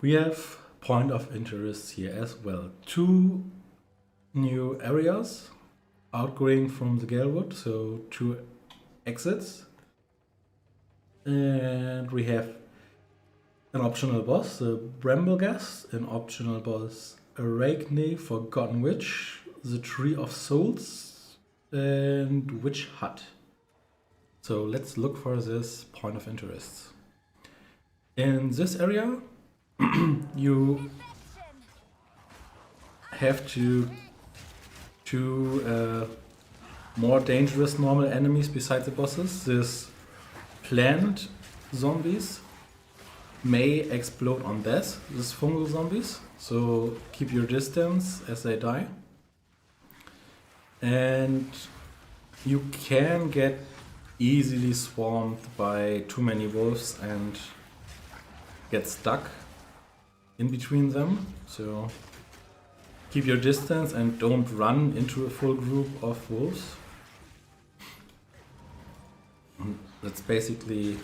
We have point of interest here as well. 2 new areas outgoing from the Galewood, so 2 exits. And we have an optional boss, the Brambleghast, an optional boss, Arachne, Forgotten Witch, the Tree of Souls, and Witch Hut. So let's look for this point of interest. In this area, you have to more dangerous normal enemies besides the bosses. This plant zombies may explode on death, these fungal zombies, so keep your distance as they die. And you can get easily swarmed by too many wolves and get stuck in between them, so keep your distance and don't run into a full group of wolves. That's basically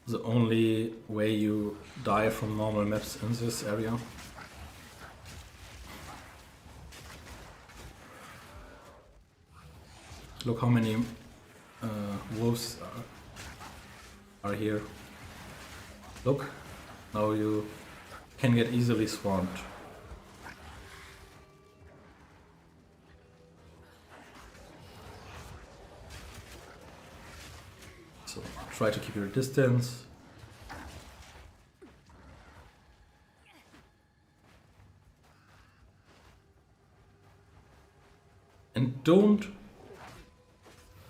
the only way you die from normal maps in this area. Look how many wolves are here. Look, now you can get easily swarmed. So try to keep your distance. And don't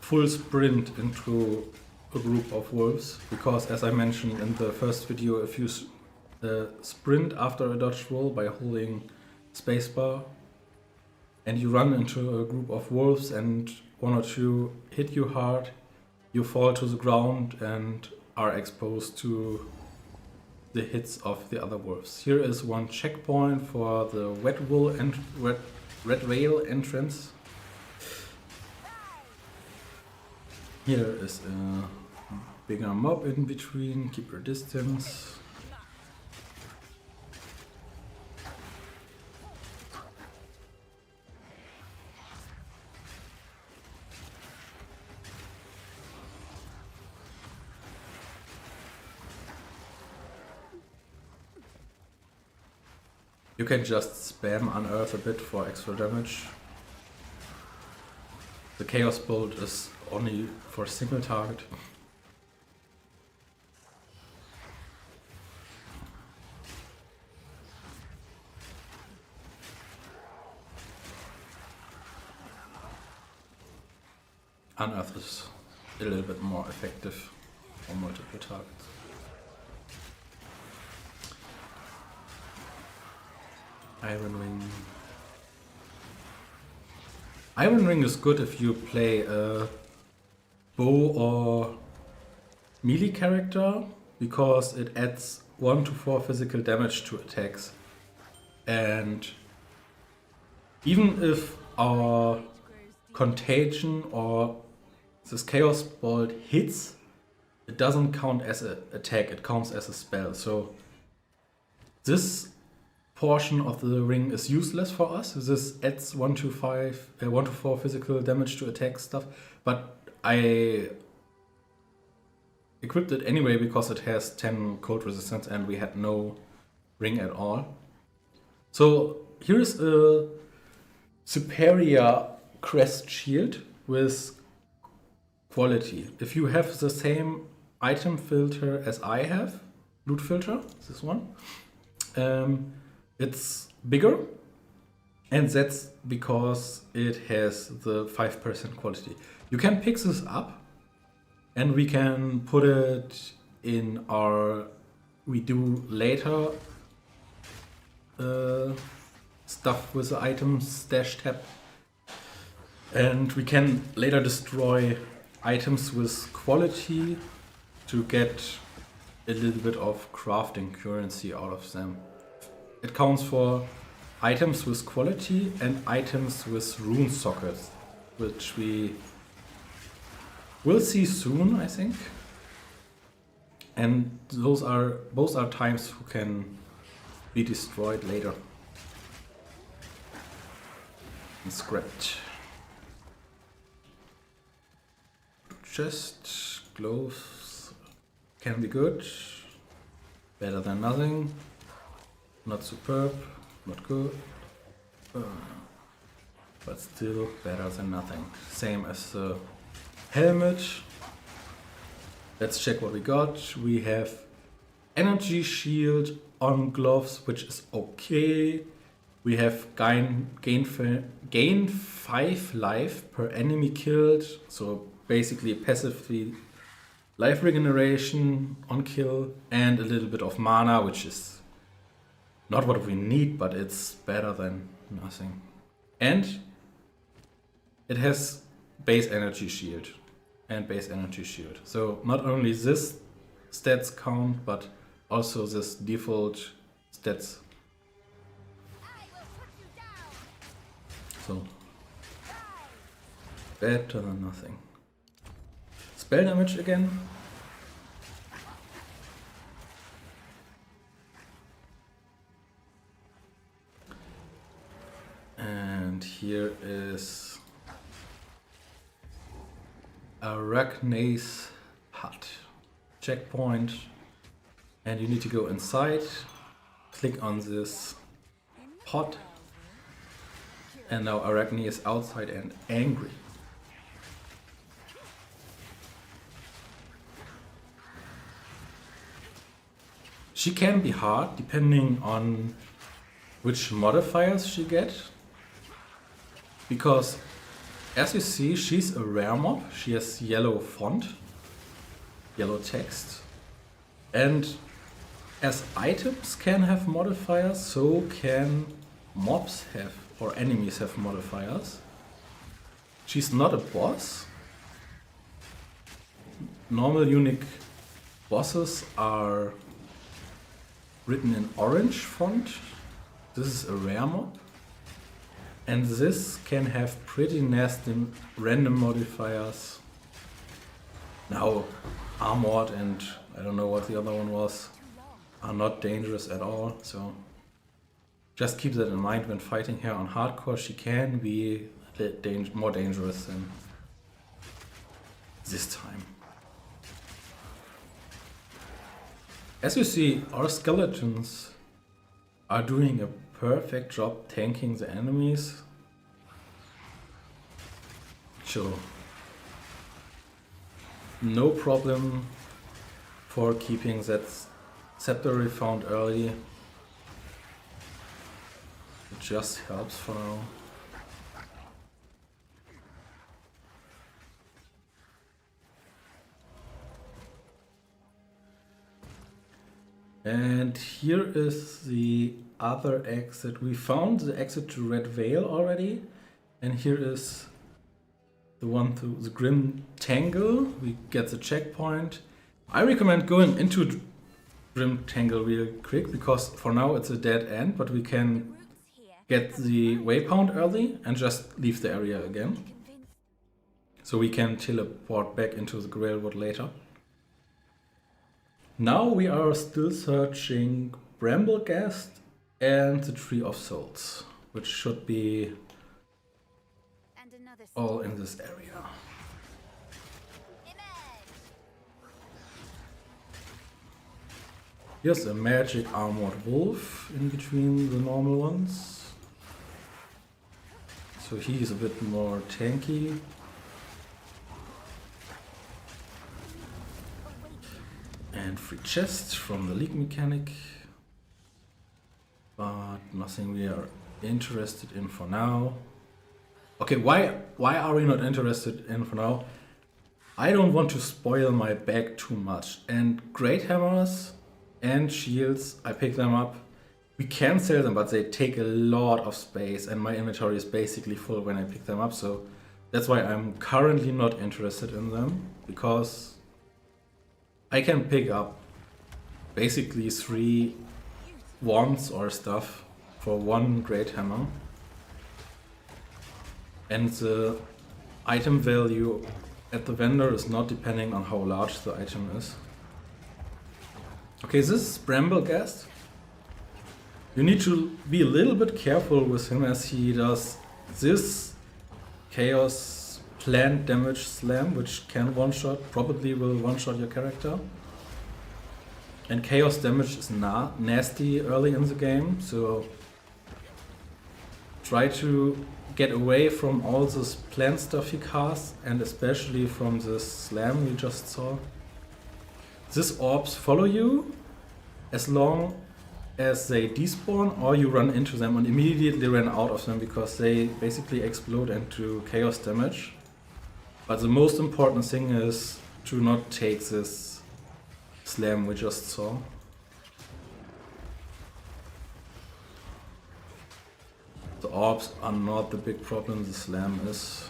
full sprint into a group of wolves, because as I mentioned in the first video, if you sprint after a dodge roll by holding spacebar and you run into a group of wolves and 1 or 2 hit you hard, you fall to the ground and are exposed to the hits of the other wolves. Here is 1 checkpoint for the Red Whale entrance. Here is a bigger mob in between, keep your distance. You can just spam Unearth a bit for extra damage. The Chaos Bolt is only for a single target. Unearth is a little bit more effective for multiple targets. Iron Ring. Iron Ring is good if you play a bow or melee character, because it adds 1 to 4 physical damage to attacks. And even if our Contagion or this Chaos Bolt hits, it doesn't count as an attack, it counts as a spell. So this portion of the ring is useless for us. This adds 1 to 4 physical damage to attack stuff, but I equipped it anyway because it has 10 cold resistance and we had no ring at all. So here's a superior crest shield with quality. If you have the same item filter as I have, loot filter, this one, it's bigger, and that's because it has the 5% quality. You can pick this up and we can put it in our redo later stuff with the items stash tab, and we can later destroy items with quality to get a little bit of crafting currency out of them. It counts for items with quality and items with rune sockets, which we will see soon, I think. and both are times who can be destroyed later and scrapped. Chest, gloves can be good, better than nothing, not superb, not good, but still better than nothing. Same as the helmet. Let's check what we got. We have energy shield on gloves, which is okay. We have gain 5 life per enemy killed, so basically passively life regeneration on kill, and a little bit of mana, which is not what we need, but it's better than nothing. And it has base energy shield and base energy shield. So not only this stats count, but also this default stats. So better than nothing. Spell damage again. And here is Arachne's hut. Checkpoint. And you need to go inside. Click on this pot. And now Arachne is outside and angry. She can be hard depending on which modifiers she gets. Because as you see, she's a rare mob. She has yellow font, yellow text. And as items can have modifiers, so can mobs have, or enemies have modifiers. She's not a boss. Normal unique bosses are written in orange font. This is a rare mob. And this can have pretty nasty random modifiers. Now, armored and I don't know what the other one was, are not dangerous at all. So just keep that in mind when fighting her on hardcore. She can be more dangerous than this time. As you see, our skeletons are doing a perfect job tanking the enemies. So no problem for keeping that scepter we found early. It just helps for now. And here is the other exit. We found the exit to Red Veil already. And here is the one to the Grim Tangle. We get the checkpoint. I recommend going into Grim Tangle real quick, because for now it's a dead end, but we can get the waypoint early and just leave the area again. So we can teleport back into the Grailwood later. Now we are still searching Brambleghast and the Tree of Souls, which should be all in this area. Here's a magic armored wolf in between the normal ones. So he's a bit more tanky. And free chests from the league mechanic. But nothing we are interested in for now. Okay, why are we not interested in for now? I don't want to spoil my bag too much. And great hammers and shields, I pick them up. We can sell them, but they take a lot of space and my inventory is basically full when I pick them up. So that's why I'm currently not interested in them, because I can pick up basically 3 wands or stuff for 1 great hammer. And the item value at the vendor is not depending on how large the item is. Okay, this is Bramblegast. You need to be a little bit careful with him as he does this Chaos Plant Damage Slam, which can one-shot, probably will one-shot your character. And Chaos Damage is nasty early in the game, so try to get away from all this plant stuff he casts, and especially from this slam we just saw. These orbs follow you as long as they despawn or you run into them and immediately run out of them because they basically explode into chaos damage. But the most important thing is to not take this slam we just saw. The orbs are not the big problem, the slam is.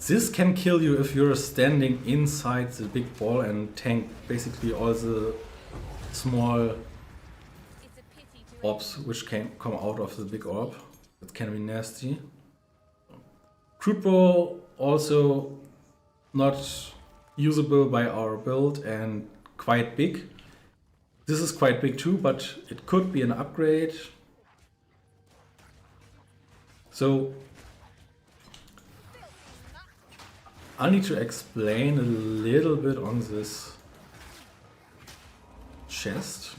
This can kill you if you're standing inside the big ball and tank basically all the small orbs which can come out of the big orb. That can be nasty. Crude Bow also not usable by our build and quite big. This is quite big too, but it could be an upgrade. So I need to explain a little bit on this chest,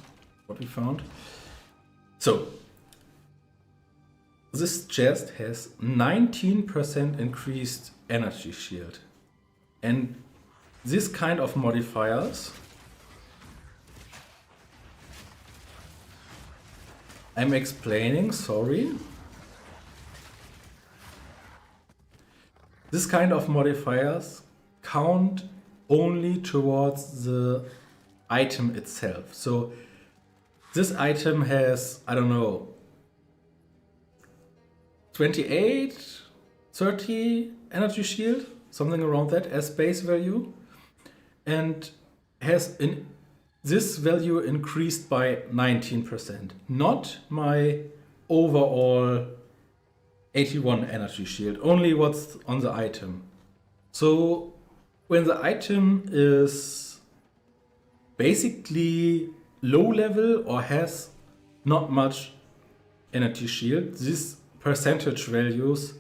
what we found. So this chest has 19% increased energy shield. And this kind of modifiers I'm explaining, sorry. This kind of modifiers count only towards the item itself. So this item has, I don't know, 28, 30 energy shield, something around that as base value, and has this value increased by 19%, not my overall 81 energy shield, only what's on the item. So when the item is basically low level or has not much energy shield, these percentage values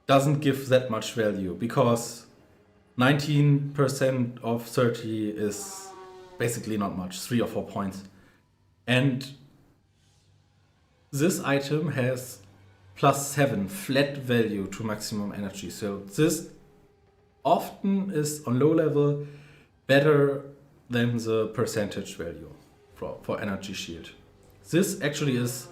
doesn't give that much value because 19% of 30 is basically not much, 3 or 4 points. And this item has +7 flat value to maximum energy. So this often is on low level better than the percentage value for energy shield. This actually is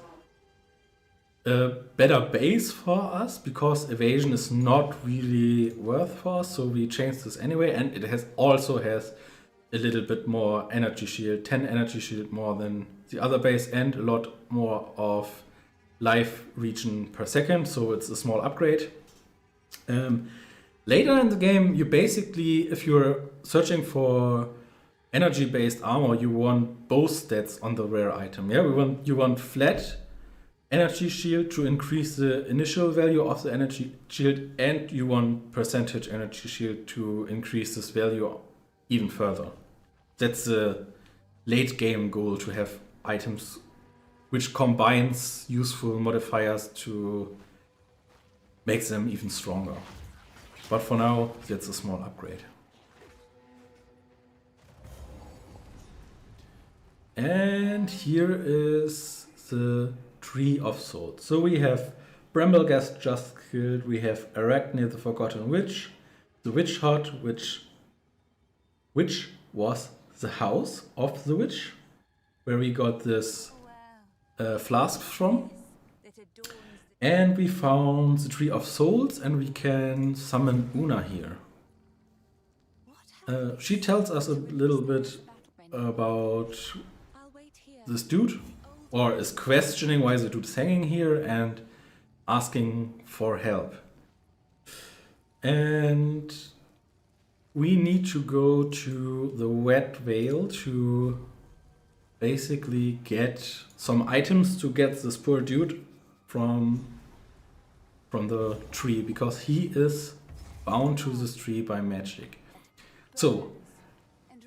a better base for us because evasion is not really worth for us, so we changed this anyway, and it also has a little bit more energy shield, 10 energy shield more than the other base, and a lot more of life regen per second, so it's a small upgrade. Later in the game, you basically, if you're searching for energy-based armor, you want both stats on the rare item. Yeah, you want flat energy shield to increase the initial value of the energy shield, and you want percentage energy shield to increase this value even further. That's the late game goal, to have items which combines useful modifiers to make them even stronger. But for now, that's a small upgrade. And here is the Tree of Souls. So we have Bramblegast just killed, we have Arachne the Forgotten Witch, the Witch Hut, which was the house of the witch, where we got this flask from. And we found the Tree of Souls, and we can summon Una here. She tells us a little bit about this dude, or is questioning why the dude is hanging here and asking for help. And we need to go to the Wet Vale to basically get some items to get this poor dude from the tree, because he is bound to this tree by magic. So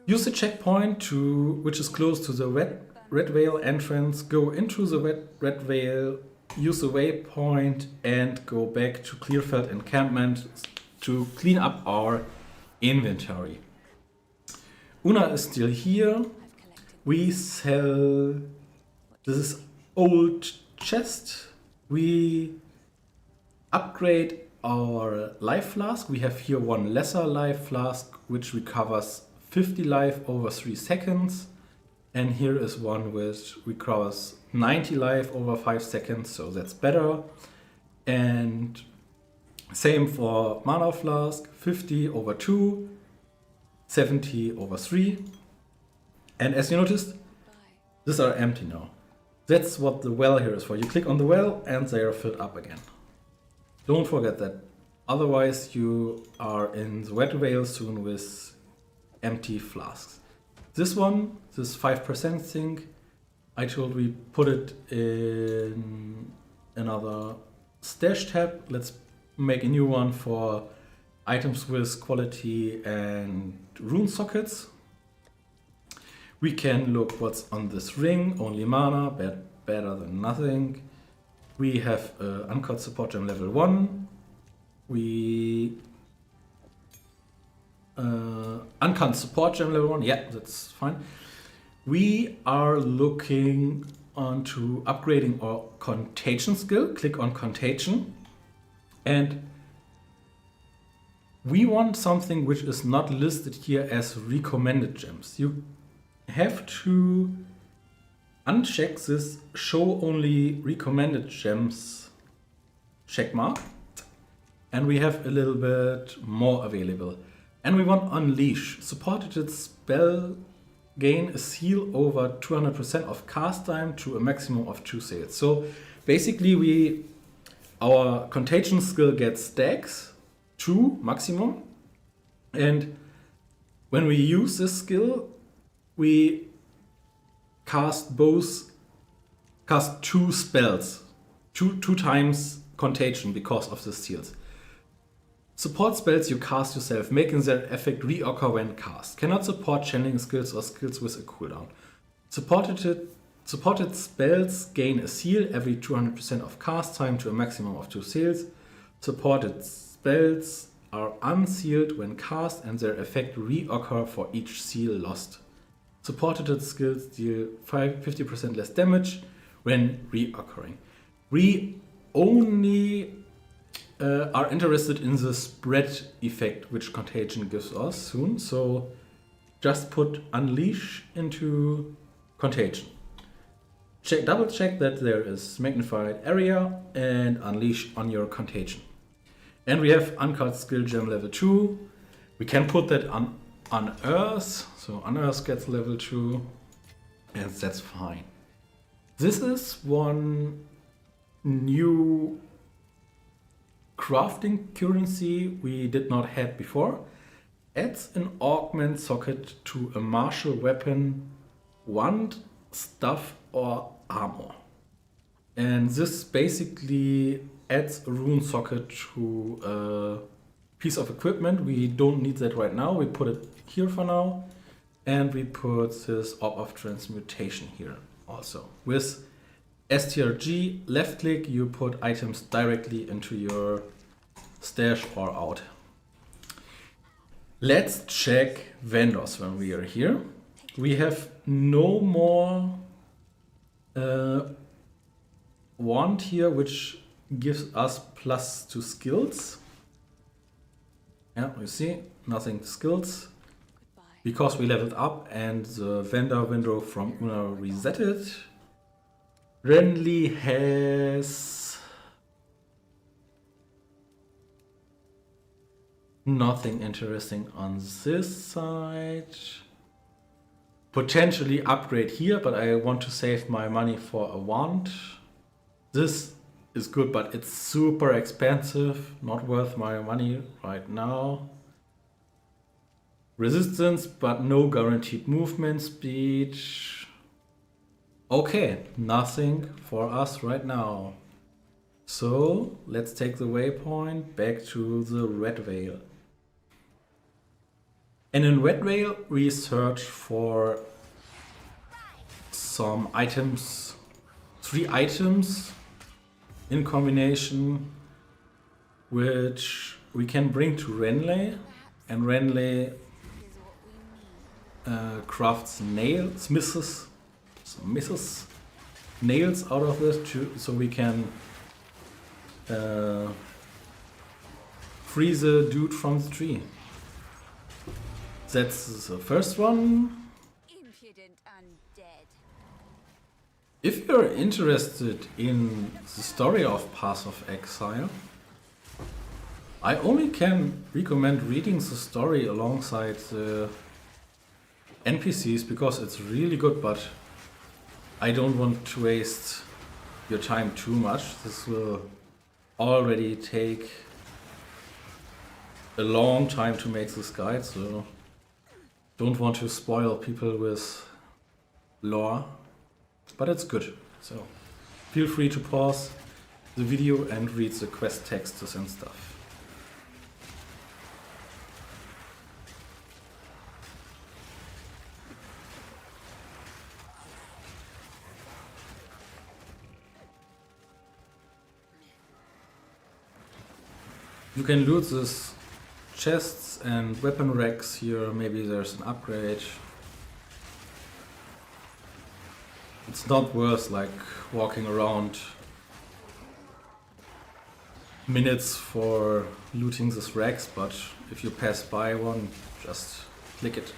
Use the checkpoint which is close to the red veil entrance, go into the red veil, use the waypoint and go back to Clearfeld encampment to clean up our inventory. Una is still here. We sell this old chest. We upgrade our life flask. We have here one lesser life flask which recovers 50 life over 3 seconds. And here is one which recovers 90 life over 5 seconds, so that's better. And same for mana flask, 50 over 2, 70 over 3. And as you noticed, these are empty now. That's what the well here is for. You click on the well and they are filled up again. Don't forget that. Otherwise you are in the red veil soon with empty flasks. This one, this 5% thing, I told we put it in another stash tab. Let's make a new one for items with quality and rune sockets. We can look what's on this ring, only mana, better than nothing. We have uncut support gem level 1. We uncut support gem level 1, yeah, that's fine. We are looking onto upgrading our contagion skill. Click on contagion. And we want something which is not listed here as recommended gems. You have to uncheck this show only recommended gems checkmark. And we have a little bit more available. And we want unleash. Supported spell gain a seal over 200% of cast time to a maximum of 2 sales. So basically our contagion skill gets stacks, 2 maximum. And when we use this skill, we cast 2 spells, two times contagion because of the seals. Support spells you cast yourself, making their effect reoccur when cast. Cannot support channeling skills or skills with a cooldown. Supported spells gain a seal every 200% of cast time to a maximum of 2 seals. Supported spells are unsealed when cast and their effect reoccur for each seal lost. Supported skills deal 50% less damage when reoccurring. We only are interested in the spread effect which contagion gives us soon, so just put unleash into contagion. Double check that there is magnified area and unleash on your contagion. And we have uncut skill gem level 2. We can put that on unearth, so unearth gets level 2 and that's fine. This is one new crafting currency we did not have before. Adds an augment socket to a martial weapon, wand, staff or armor. And this basically adds a rune socket to a piece of equipment. We don't need that right now. We put it here for now. And we put this orb of transmutation here also. With STRG, left click, you put items directly into your stash or out. Let's check vendors when we are here. We have no more wand here, which gives us plus to skills. Yeah, you see, nothing to skills. Because we leveled up and the vendor window from Una resetted. Renly has nothing interesting on this side. Potentially upgrade here, but I want to save my money for a wand. This is good, but it's super expensive. Not worth my money right now. Resistance, but no guaranteed movement speed. Okay, nothing for us right now. So let's take the waypoint back to the red veil. And in Red Rail, we search for some items, 3 items in combination, which we can bring to Renley, and Renley crafts smiths nails out of this, so we can free the dude from the tree. That's the first one. Impudent undead. If you're interested in the story of Path of Exile, I only can recommend reading the story alongside the NPCs because it's really good, but I don't want to waste your time too much. This will already take a long time to make this guide, so don't want to spoil people with lore, but it's good. So feel free to pause the video and read the quest texts and stuff. You can loot these chests and weapon racks here. Maybe there's an upgrade. It's not worth like walking around minutes for looting these racks, but if you pass by one, just click it.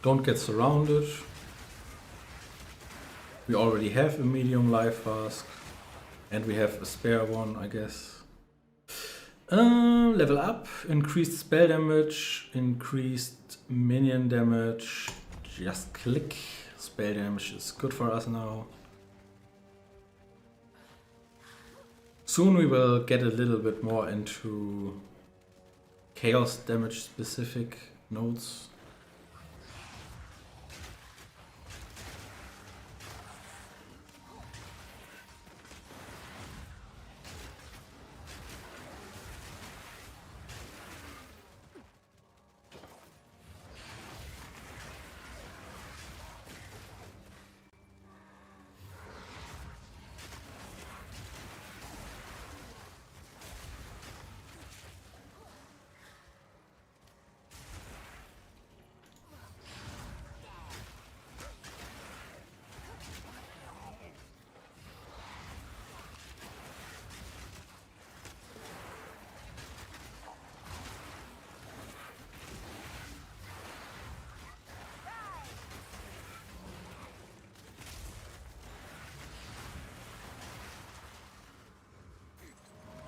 Don't get surrounded. We already have a medium life flask, and we have a spare one, I guess. Level up, increased spell damage, increased minion damage. Just click. Spell damage is good for us now. Soon we will get a little bit more into chaos damage specific nodes.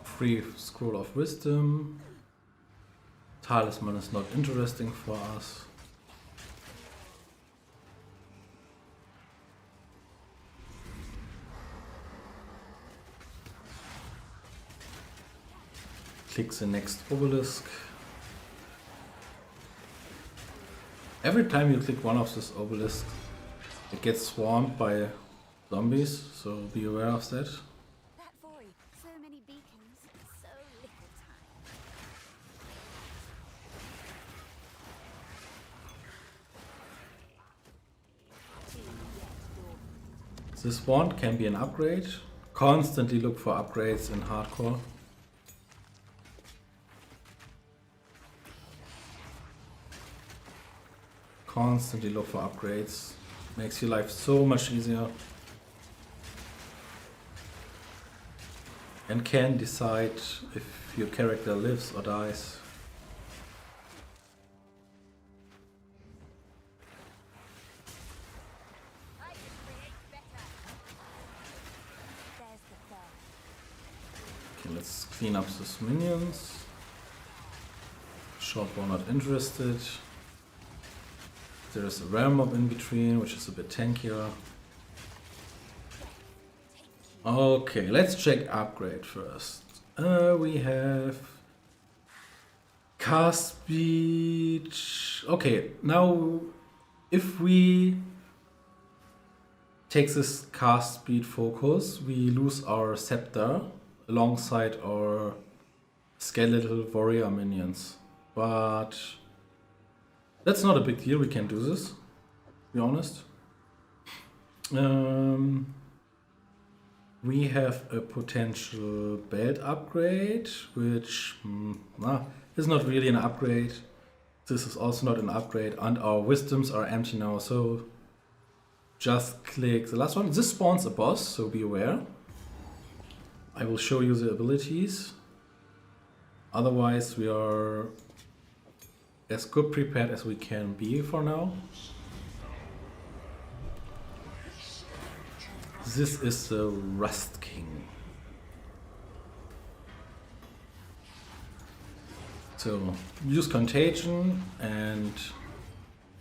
Free Scroll of Wisdom. Talisman is not interesting for us. Click the next obelisk. Every time you click one of these obelisks, it gets swarmed by zombies, so be aware of that. That void, so many beacons, so little time. This wand can be an upgrade. Constantly look for upgrades in hardcore. Constantly look for upgrades. Makes your life so much easier. And can decide if your character lives or dies. I can create better. There's the third. Okay, let's clean up these minions. Short one not interested. There is a realm mob in between, which is a bit tankier. Okay, let's check upgrade first. We have cast speed. Okay, now if we takes this cast speed focus, we lose our scepter alongside our skeletal warrior minions. But that's not a big deal, we can do this, to be honest. We have a potential belt upgrade, which is not really an upgrade. This is also not an upgrade, and our wisdoms are empty now, so just click the last one. This spawns a boss, so be aware. I will show you the abilities. Otherwise, we are as good prepared as we can be for now. This is the Rust King. So use Contagion and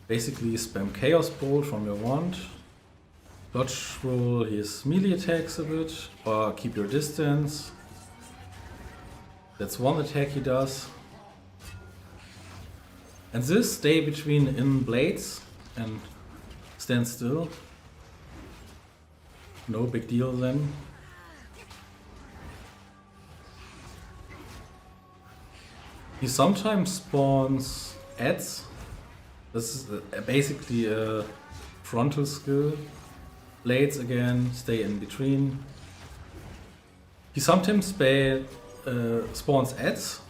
basically spam Chaos Bolt from your wand. Dodge roll his melee attacks a bit, or keep your distance. That's one attack he does. And this, stay between in blades and stand still. No big deal then. He sometimes spawns adds. This is basically a frontal skill. Blades again, stay in between. He sometimes spawns adds.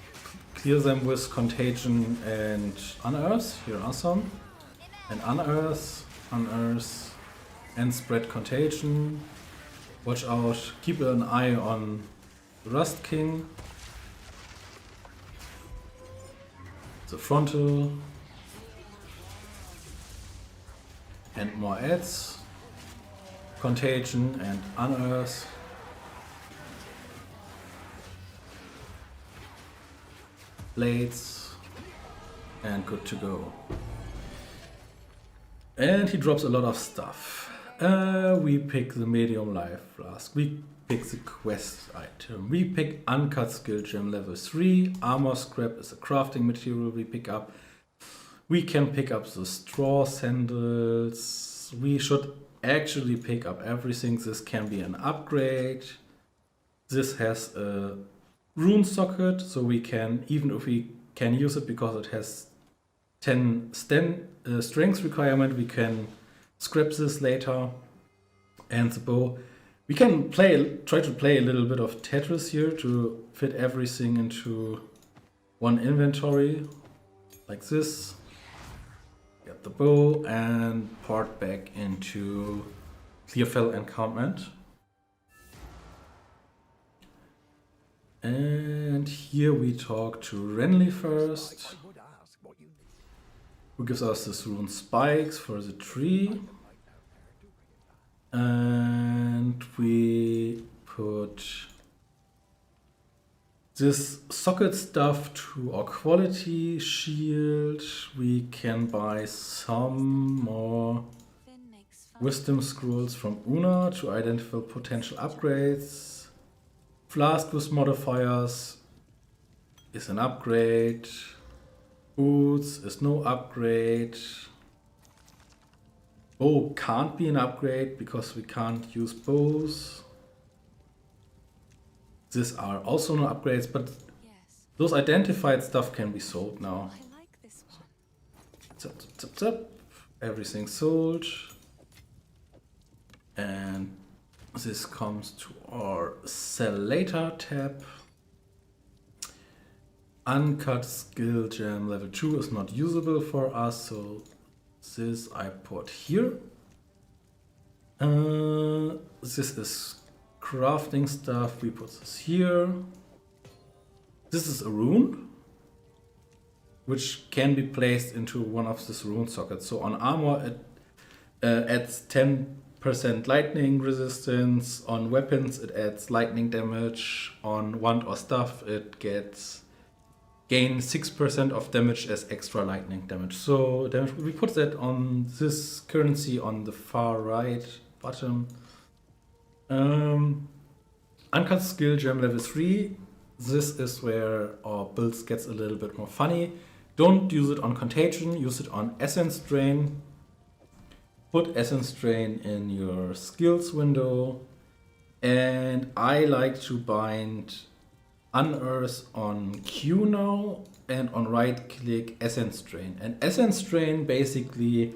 Clear them with Contagion and Unearth. Here are some. And Unearth, Unearth, and spread Contagion. Watch out, keep an eye on the Rust King. The frontal. And more adds. Contagion and Unearth. Blades. And good to go. And he drops a lot of stuff. We pick the medium life flask. We pick the quest item. We pick uncut skill gem level 3. Armor scrap is a crafting material we pick up. We can pick up the straw sandals. We should actually pick up everything. This can be an upgrade. This has a rune socket, so we can, even if we can use it because it has 10 strength requirement, we can scrap this later. And the bow, we can try to play a little bit of Tetris here to fit everything into one inventory, like this. Get the bow and part back into Clearfell encampment. And here we talk to Renly first, who gives us this rune spikes for the tree. And we put this socket stuff to our quality shield. We can buy some more wisdom scrolls from Una to identify potential upgrades. Flask with modifiers is an upgrade. Boots is no upgrade. Bow can't be an upgrade because we can't use bows. These are also no upgrades, but those identified stuff can be sold now. I like this one. Zap, zap, zap, zap. Everything sold. And this comes to our sell later tab. Uncut skill gem level 2 is not usable for us, so this I put here. This is crafting stuff, we put this here. This is a rune, which can be placed into one of these rune sockets. So on armor it adds 10% lightning resistance, on weapons it adds lightning damage, on wand or staff it gain 6% of damage as extra lightning damage. So we put that on this currency on the far right bottom. Uncut skill gem level 3. This is where our builds gets a little bit more funny. Don't use it on Contagion, use it on Essence Drain. put Essence Drain in your skills window, and I like to bind Unearth on Q now, and on right click Essence Drain. And Essence Drain basically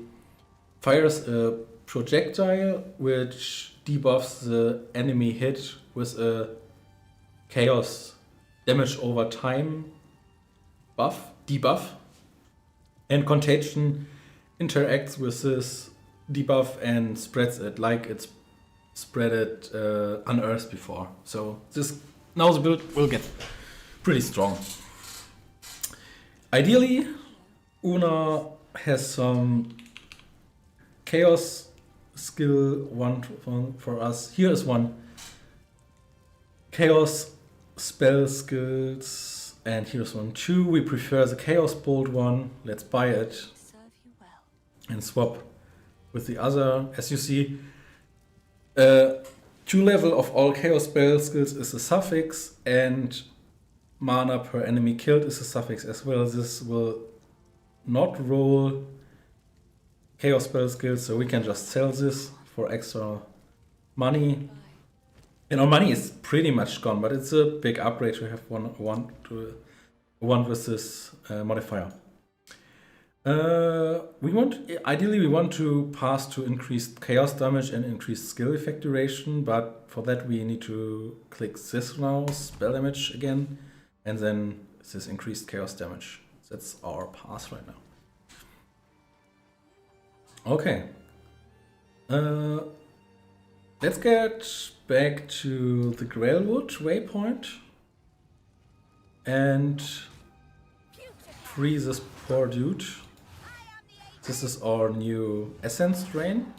fires a projectile which debuffs the enemy hit with a chaos damage over time debuff, and Contagion interacts with this debuff and spreads it like it's spread it Unearthed before. So this now the build will get pretty strong. Ideally, Una has some chaos skill one for us. Here is one. Chaos spell skills, and here's one too. We prefer the Chaos Bolt one. Let's buy it and swap with the other. As you see, 2 level of all Chaos spell skills is a suffix, and mana per enemy killed is a suffix as well. This will not roll Chaos spell skills, so we can just sell this for extra money. And our money is pretty much gone, but it's a big upgrade to have one with this modifier. Ideally we want to pass to increased chaos damage and increased skill effect duration, but for that we need to click this now, spell damage again, and then this increased chaos damage. That's our path right now. Okay. Let's get back to the Grailwood waypoint and free this poor dude. This is our new Essence Drain.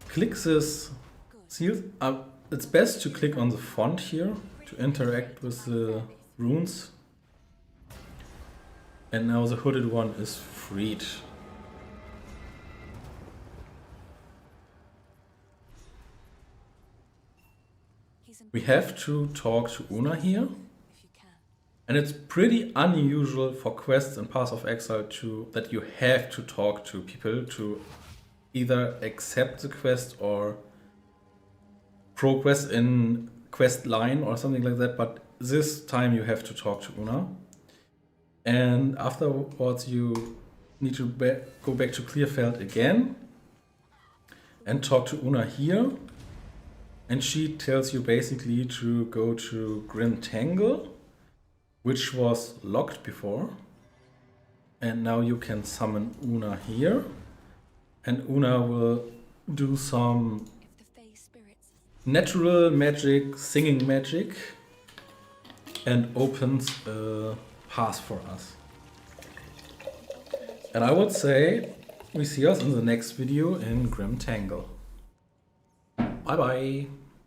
Click this seal. It's best to click on the font here to interact with the runes. And now the hooded one is freed. We have to talk to Una here. And it's pretty unusual for quests in Path of Exile that you have to talk to people to either accept the quest or progress in quest line or something like that, but this time you have to talk to Una. And afterwards you need to go back to Clearfeld again and talk to Una here. And she tells you basically to go to Grim Tangle, which was locked before. And now you can summon Una here. And Una will do some natural magic, singing magic, and opens a path for us. And I would say we see us in the next video in Grim Tangle. Bye bye.